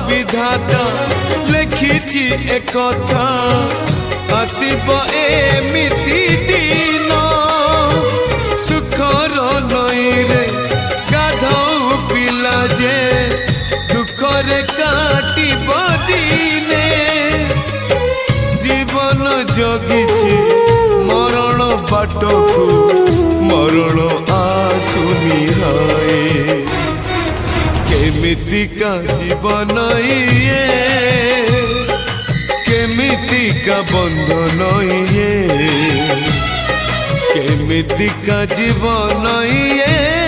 विधाता लिखिछि एकथा आसिब एमिति दिन सुखर नई रे गाधौ पिला जे दुखरे काटिब दिने जीवन जगिछि मरण बाटकु मरण आसुनी हाय केमितिका जीवन ये केमितिका बंधन ये केमितिका जीवन ये।